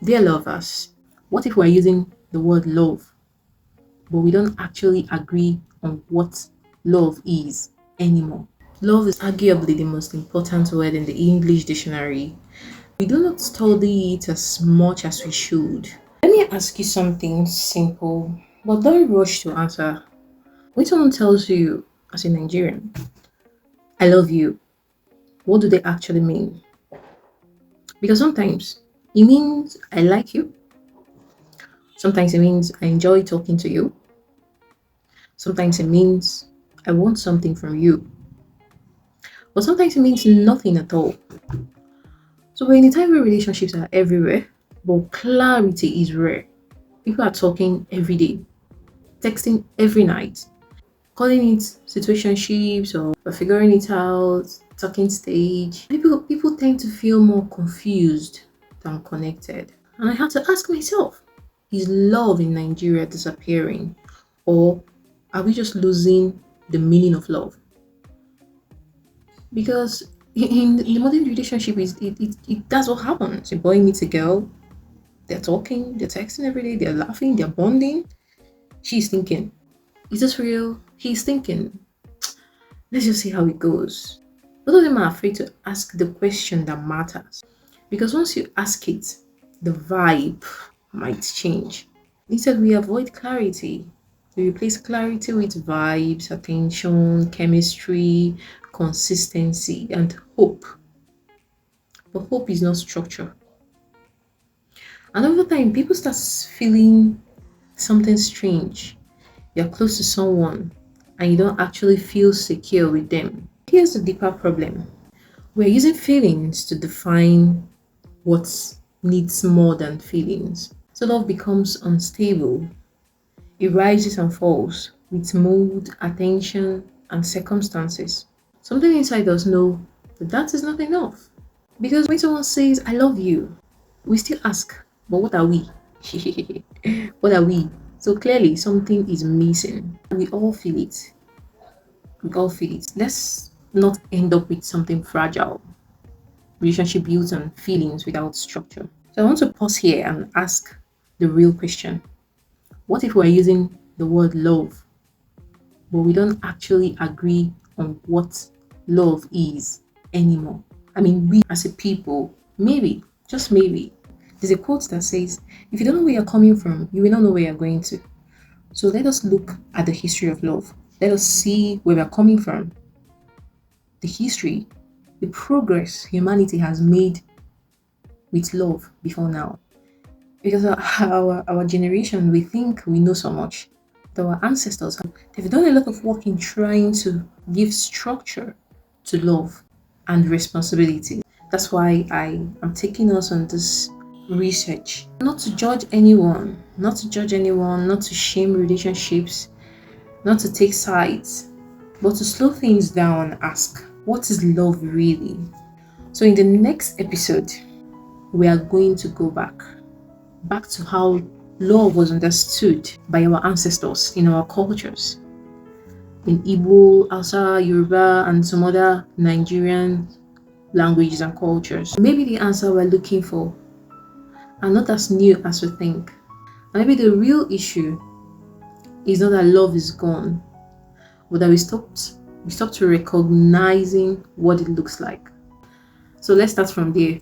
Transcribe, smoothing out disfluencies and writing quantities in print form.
Dear lovers, what if we're using the word love, but we don't actually agree on what love is anymore? Love is arguably the most important word in the English dictionary. We do not study it as much as we should. Let me ask you something simple, but don't rush to answer. When someone tells you, as a Nigerian, I love you, what do they actually mean? Because sometimes it means I like you, sometimes it means I enjoy talking to you, sometimes it means I want something from you, but sometimes it means nothing at all. So we're in a time where relationships are everywhere, but clarity is rare. People are talking every day, texting every night, calling it situationships or figuring it out, talking stage. People tend to feel more confused than connected. And I had to ask myself, is love in Nigeria disappearing? Or are we just losing the meaning of love? Because in the modern relationship, that's what happens. A boy meets a girl, they're talking, they're texting every day, they're laughing, they're bonding. She's thinking, is this real? He's thinking, let's just see how it goes. Both of them are afraid to ask the question that matters. Because once you ask it, the vibe might change. Instead, we avoid clarity. We replace clarity with vibes, attention, chemistry, consistency, and hope. But hope is not structure. And over time, people start feeling something strange. You're close to someone and you don't actually feel secure with them. Here's the deeper problem. We're using feelings to define what needs more than feelings. So love becomes unstable. It rises and falls with mood, attention, and circumstances. Something inside us know that that is not enough. Because when someone says, I love you, we still ask, but what are we? What are we? So clearly something is missing. We all feel it. We all feel it. Let's not end up with something fragile. Relationship built on feelings without structure. So I want to pause here and ask the real question. What if we're using the word love, but we don't actually agree on what love is anymore? I mean, we as a people, maybe, just maybe, there's a quote that says, if you don't know where you're coming from, you will not know where you're going to. So let us look at the history of love. Let us see where we're coming from, the history, the progress humanity has made with love before now. Because our generation, we think we know so much. But our ancestors, they've done a lot of work in trying to give structure to love and responsibility. That's why I am taking us on this research. Not to judge anyone, not to judge anyone, not to shame relationships, not to take sides, but to slow things down and ask, what is love really? So in the next episode, we are going to go back to how love was understood by our ancestors in our cultures, in Igbo, Hausa, Yoruba, and some other Nigerian languages and cultures. Maybe the answer we're looking for are not as new as we think. And maybe the real issue is not that love is gone, but that we stopped recognizing what it looks like. So let's start from there.